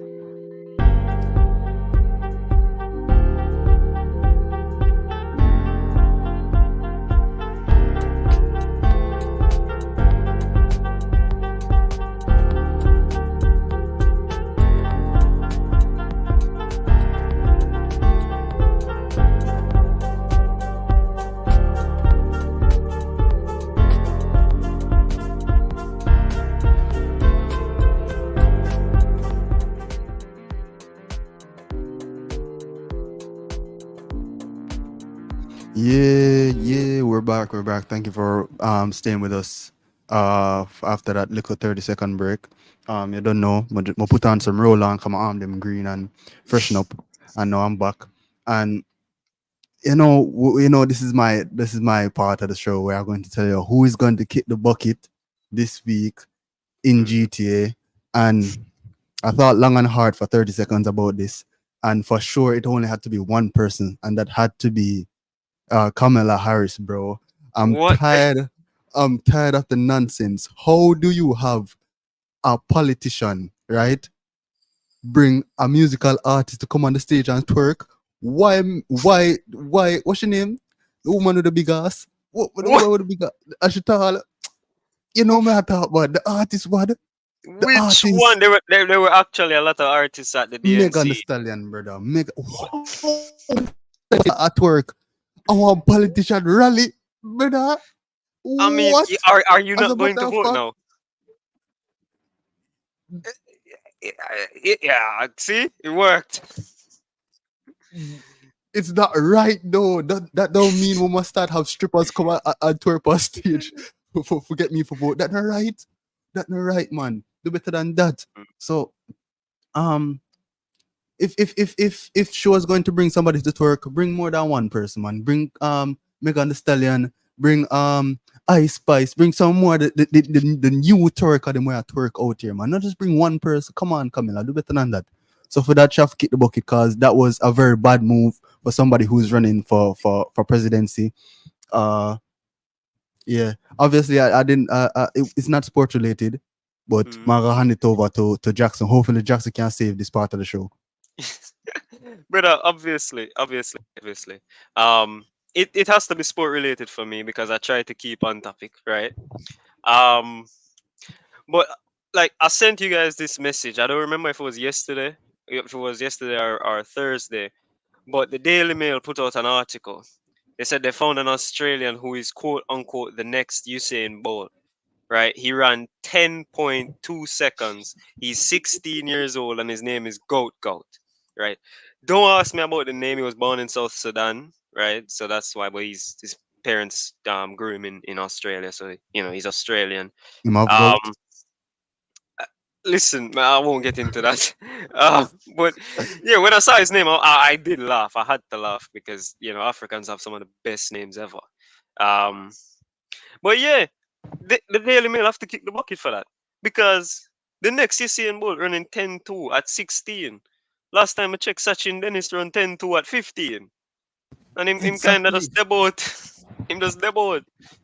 S2: Yeah, we're back. We're back. Thank you for staying with us after that little 30-second break. You don't know, I put on some roll on, come arm them green and freshen up. And now I'm back. And this is my part of the show where I'm going to tell you who is going to kick the bucket this week in
S1: Mm.
S2: GTA. And I thought long and hard for 30 seconds about this, and for sure it only had to be one person, and that had to be Kamala Harris, bro. I'm
S1: What?
S2: tired. I'm tired of the nonsense. How do you have a politician, right, bring a musical artist to come on the stage and twerk? Why? What's your name? The woman with the big ass. What the
S1: What?
S2: woman with the big ass? Ashita, you know me I talk about the artist, what? The
S1: Which
S2: artist.
S1: one? There were actually a lot of artists at the
S2: Megan the
S1: DNC.
S2: Stallion, brother. At work. I want politician rally, brother.
S1: I mean,
S2: What?
S1: are you
S2: As a
S1: not going
S2: matter
S1: to
S2: of
S1: vote
S2: fact,
S1: now? Yeah, see, it worked.
S2: it's not right though. That don't mean we must start have strippers come and twerk on stage for forget me for vote. That not right. That not right, man. Do better than that. So um if she was going to bring somebody to twerk, bring more than one person, man. Bring Megan the Stallion, bring Ice Spice, bring some more the new twerker them where twerk out here, man. Not just bring one person. Come on, Camilla, do better than that. So for that, Chef kick the bucket because that was a very bad move for somebody who's running for presidency. Uh yeah. Obviously I didn't it's not sport related, but I'm
S1: Mm.
S2: gonna hand it over to Jaxson. Hopefully Jackson can save this part of the show.
S1: Brother, obviously. It has to be sport related for me because I try to keep on topic, right? Um, but like I sent you guys this message. I don't remember if it was yesterday or Thursday, but the Daily Mail put out an article. They said they found an Australian who is quote unquote the next Usain Bolt. Right? He ran 10.2 seconds. He's 16 years old and his name is Goat Goat. Right? Don't ask me about the name. He was born in South Sudan. Right? So that's why, but his parents grew him in Australia. So, he's Australian.
S2: Him have goat.
S1: Um, Listen, man, I won't get into that. But yeah, when I saw his name, I did laugh. I had to laugh because, Africans have some of the best names ever. Um, but yeah, the Daily Mail have to kick the bucket for that because the next Usain Bolt running 10.2 at 16. Last time I checked, Sachin Dennis run 10.2 at 15, and him kind of
S2: Exactly.
S1: just debut. Him just debut.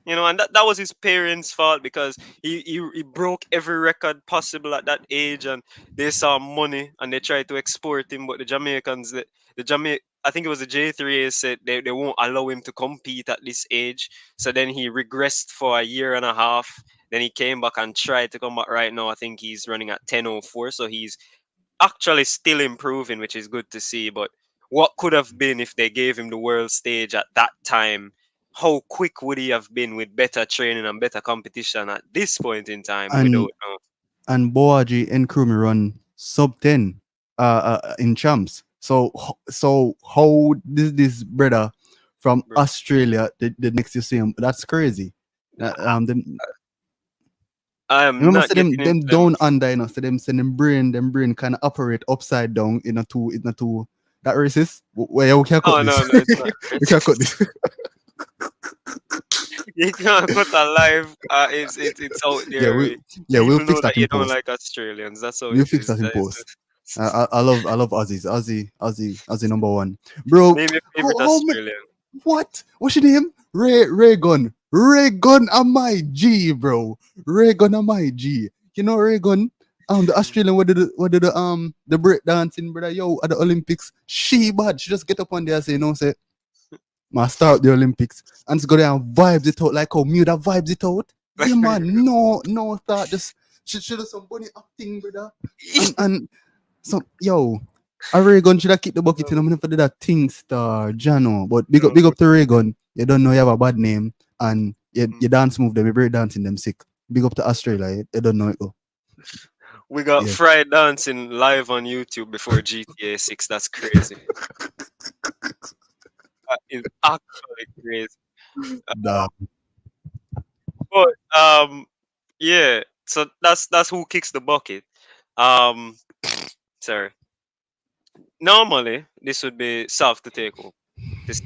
S1: And that was his parents' fault because he broke every record possible at that age, and they saw money and they tried to export him. But the Jamaicans, I think it was the J3A said they won't allow him to compete at this age. So then he regressed for a year and a half. Then he came back and tried to come back. Right now, I think he's running at 10.04. So he's actually still improving, which is good to see. But what could have been if they gave him the world stage at that time? How quick would he have been with better training and better competition at this point in time? We
S2: And
S1: don't know.
S2: Boaji and Krumi run sub 10 in champs. So how this brother from
S1: Bro.
S2: Australia the next you see him, that's crazy. Them,
S1: I
S2: you
S1: am
S2: remember
S1: not
S2: say
S1: getting into
S2: them
S1: them.
S2: down under, say them brain kind of operate upside down in a two that racist. Where we can cut
S1: No,
S2: this.
S1: no, no, it's not.
S2: We can cut this.
S1: You can't cut a live. It's out
S2: Yeah,
S1: there.
S2: we'll
S1: People
S2: fix
S1: know
S2: that
S1: that you
S2: in
S1: don't
S2: post.
S1: like Australians. That's how
S2: We'll
S1: it
S2: fix
S1: is.
S2: that in
S1: That is
S2: post. I love Aussies. Aussie number one, bro.
S1: name your favorite
S2: How many?
S1: Australian.
S2: What? What's your name? Ray Gun. Ray Gun are my G, bro. Ray Gun are my G. You know Ray Gun? The Australian what did the break dancing, brother. Yo, at the Olympics, she bad. She just get up on there and say, say, ma start the Olympics and just go there and vibes it out like how Muda vibes it out. Yeah, man. No thought. Just she does some funny acting, brother. And so, yo, a Raygun should have kicked the bucket in. I'm gonna do that thing star, Jano. But big
S1: No,
S2: up to Raygun. You don't know you have a bad name and
S1: mm.
S2: you dance move them, you break dancing them sick. Big up to Australia. You don't know it. Oh.
S1: We got
S2: Yeah.
S1: Fried Dancing live on YouTube before GTA 6. That's crazy. That is actually crazy.
S2: Nah.
S1: But yeah. So that's who kicks the bucket. Um, sorry. Normally, this would be South to take home. This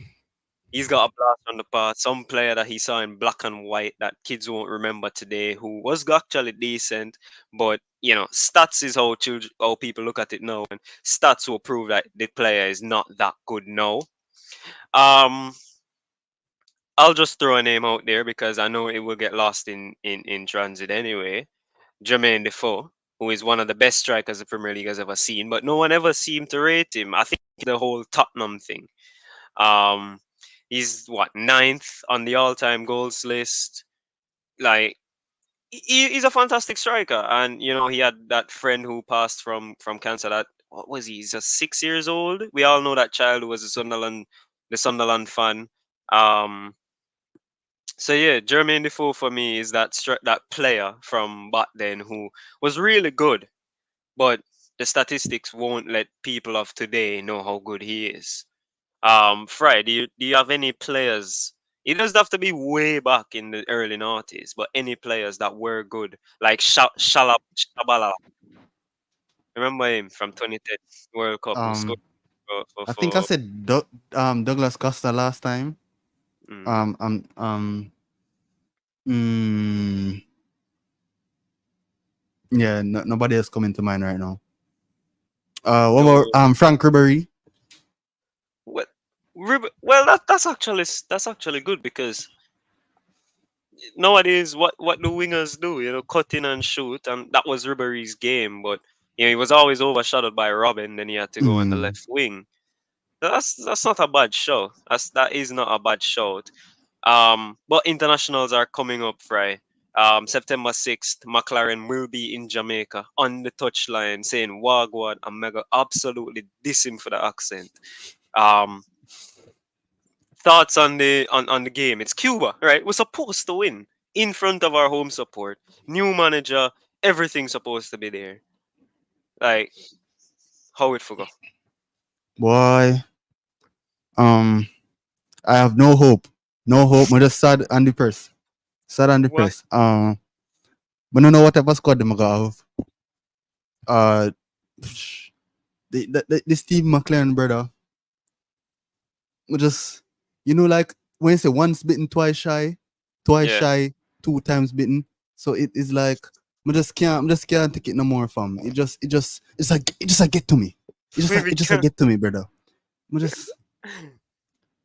S1: He's got a blast on the past. Some player that he saw in black and white that kids won't remember today, who was actually decent, but stats is how people look at it now, and stats will prove that the player is not that good now. Um, I'll just throw a name out there because I know it will get lost in transit anyway. Jermaine Defoe, who is one of the best strikers the Premier League has ever seen, but no one ever seemed to rate him. I think the whole Tottenham thing. Um, he's what, ninth on the all-time goals list. Like, he's a fantastic striker, and he had that friend who passed from cancer. That, what was he? He's just 6 years old. We all know that child who was the Sunderland fan. Um, so yeah, Jermaine Defoe for me is that player from back then who was really good, but the statistics won't let people of today know how good he is. Fry, do you have any players? It doesn't have to be way back in the early noughties, but any players that were good, like Shalabala. Remember him from 2010 World Cup who scored
S2: Um, I think I
S1: for
S2: said Douglas Costa last time.
S1: mm,
S2: Um, um, um, mm, yeah, nobody else coming to mind right now. What about
S1: no.
S2: Frank Ribery?
S1: What? Well, that's actually good because nowadays what do wingers do? Cut in and shoot, and that was Ribery's game. But he was always overshadowed by Robin. Then he had to go on the
S2: Mm.
S1: left wing. That's not a bad show. That is not a bad shout. But internationals are coming up, Fry. September 6th, McLaren will be in Jamaica on the touchline saying Wagwan and Mega absolutely diss him for the accent. Um, Thoughts on the game. It's Cuba, right? We're supposed to win in front of our home support. New manager, everything's supposed to be there. Like, how it forgo.
S2: Boy, um, I have no hope. No hope. I'm just sad and depressed. Sad and
S1: Why?
S2: depressed. But no know whatever squad them gonna have. Uh, the Steve McLaren brother. We just like when you say once bitten, twice
S1: Yeah.
S2: shy, two times bitten. So it is like I just can't take it no more, fam. It just get to me.
S1: We
S2: It just
S1: can't.
S2: get to me, brother. We just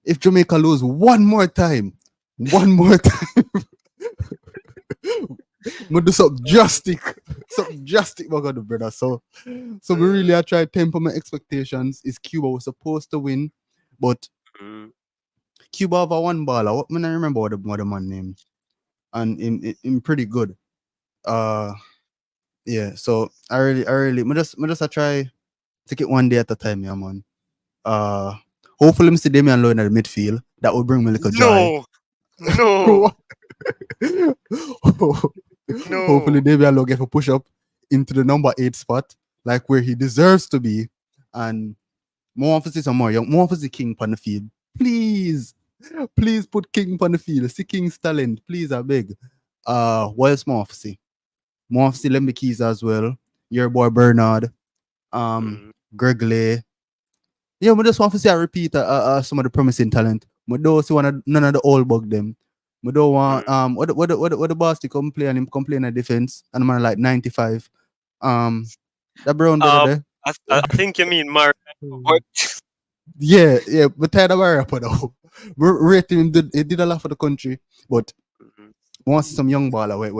S2: if Jamaica lose one more time, we do something drastic, my God, brother. So we really I try to temper my expectations. Is Cuba was supposed to win, but
S1: Mm.
S2: Cuba have a one baller. What man I remember what the man name, and in pretty good. Uh, yeah. So I just I try take it one day at a time, yeah, man. Uh, hopefully, Mr. Damian Lowe in the midfield. That would bring me a little joy.
S1: No, no,
S2: Hopefully,
S1: no.
S2: Damian Lowe get a push up into the number 8 spot, like where he deserves to be, and more emphasis on more emphasis King on the field. Please, please put King on the field. See King's talent, please. I beg. What else more emphasis? More emphasis Lemmy Keys as well. Your boy Bernard.
S1: Mm.
S2: Gregley. Yeah, we just want to see I repeat some of the promising talent. We don't see none of the old bug them. We don't want
S1: Mm.
S2: what the boss to come play and him come play in the defense and I'm like 95. That brown brother
S1: Um,
S2: there.
S1: I think you mean Mar.
S2: Yeah, but tired of our rapper though. We rate him he did a lot for the country, but
S1: Mhm.
S2: we want to see some young baller wait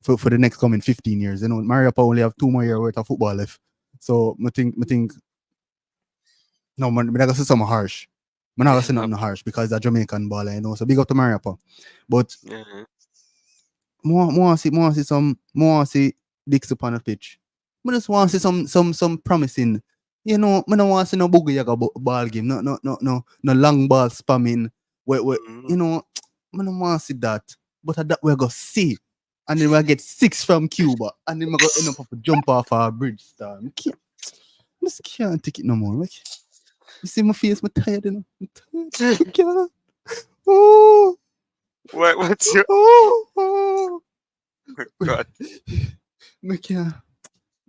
S2: for the next coming 15 years. Mario only have 2 more years worth of football left. So I think no man, I gotta say something harsh. I'm not gonna say nothing harsh because it's a Jamaican baller. So big up to Mario. But
S1: Mhm.
S2: more see Dix upon the pitch. I just want to see
S1: Mhm.
S2: some promising. I don't want to see no boogie yaga ball game. No long ball spamming. Where
S1: Mhm.
S2: you know, I don't want to see that. But that we're gonna see. And then we'll get 6 from Cuba. And then we're gonna end up with a jump off our bridge star. I just can't take it no more. Like, you see my face, I'm tired, I'm tired. I can't. Oh,
S1: What's your
S2: oh.
S1: God?
S2: I can't.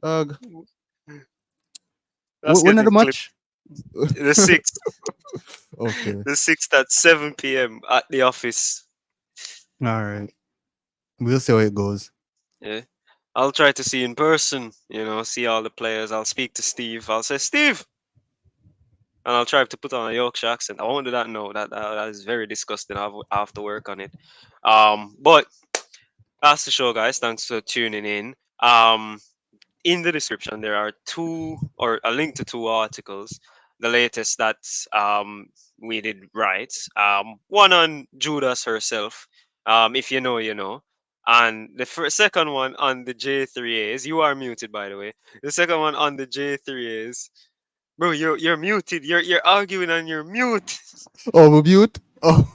S2: Uh,
S1: That's
S2: when are
S1: getting
S2: the
S1: clipped.
S2: match?
S1: The sixth,
S2: Okay.
S1: the sixth at 7 p.m. at the office.
S2: All right. We'll see how it goes.
S1: Yeah. I'll try to see in person. See all the players. I'll speak to Steve. I'll say, Steve, and I'll try to put on a Yorkshire accent. I won't do that. No, that is very disgusting. I have to work on it. But that's the show, guys. Thanks for tuning in. In the description, there are a link to two articles. The latest that we did right. One on Judas herself. If you know, you know. And the second one on the J3As. You are muted, by the way. The second one on the J3As. Bro, you're muted. You're arguing and you're mute.
S2: Oh, my mute.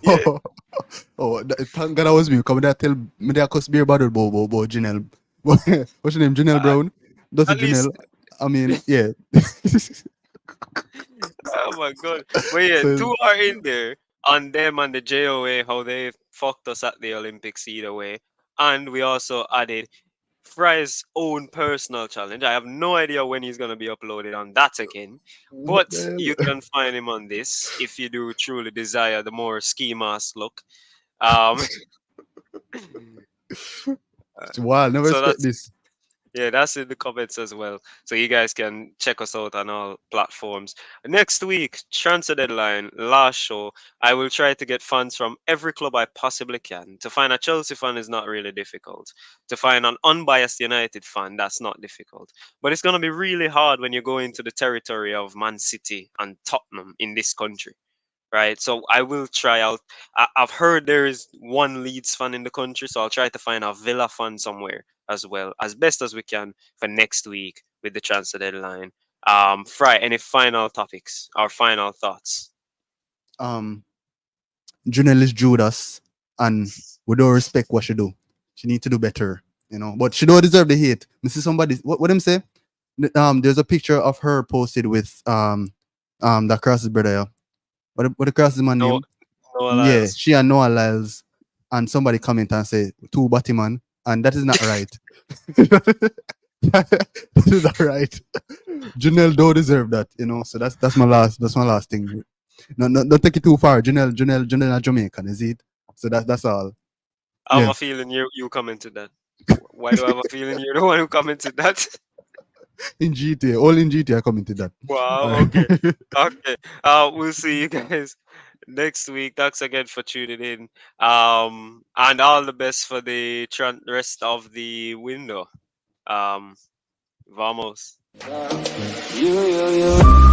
S1: Yeah.
S2: Oh, thank God I was mute. Come there, tell me that cuss beer bottle, Janelle. What's your name? Janelle
S1: At,
S2: Brown. Does
S1: at
S2: it
S1: least,
S2: Janelle? I mean, yeah.
S1: oh my god. But yeah,
S2: So
S1: two are in there on them and the JOA, how they fucked us at the Olympics either way. And we also added Fry's own personal challenge. I have no idea when he's going to be uploaded on that again.
S2: what
S1: But
S2: the
S1: you
S2: hell?
S1: can find him on this if you do truly desire the more ski mask look. Um,
S2: It's wild. Never
S1: so
S2: expect
S1: that's
S2: this.
S1: Yeah, that's in the comments as well. So you guys can check us out on all platforms. Next week, transfer deadline, last show. I will try to get fans from every club I possibly can. To find a Chelsea fan is not really difficult. To find an unbiased United fan, that's not difficult. But it's going to be really hard when you go into the territory of Man City and Tottenham in this country, right? So I will try out. I've heard there is one Leeds fan in the country, so I'll try to find a Villa fan somewhere as well, as best as we can for next week with the transfer deadline. Fry, any final topics or final thoughts?
S2: Um, Janelle is Judas, and we don't respect what she do. She need to do better, But she don't deserve the hate. Me see somebody. What them say? There's a picture of her posted with that Cross's brother. Yeah. What the Cross's man
S1: No,
S2: name?
S1: no
S2: Yeah,
S1: Lyles.
S2: she and Noah Lyles, and somebody comment and say two Batman, and that is not right. That is not right. Janelle don't deserve that. So that's my last thing. No, don't take it too far. Janelle, are Jamaican, is it? So that's all.
S1: I have
S2: Yeah.
S1: a feeling you commented that. Why do I have a feeling you're the one who commented that?
S2: In GTA, all in GTA commented that.
S1: Wow.
S2: All
S1: Okay.
S2: right.
S1: Okay. We'll see you guys next week. Thanks again for tuning in. And all the best for the rest of the window. Um, vamos.
S3: You.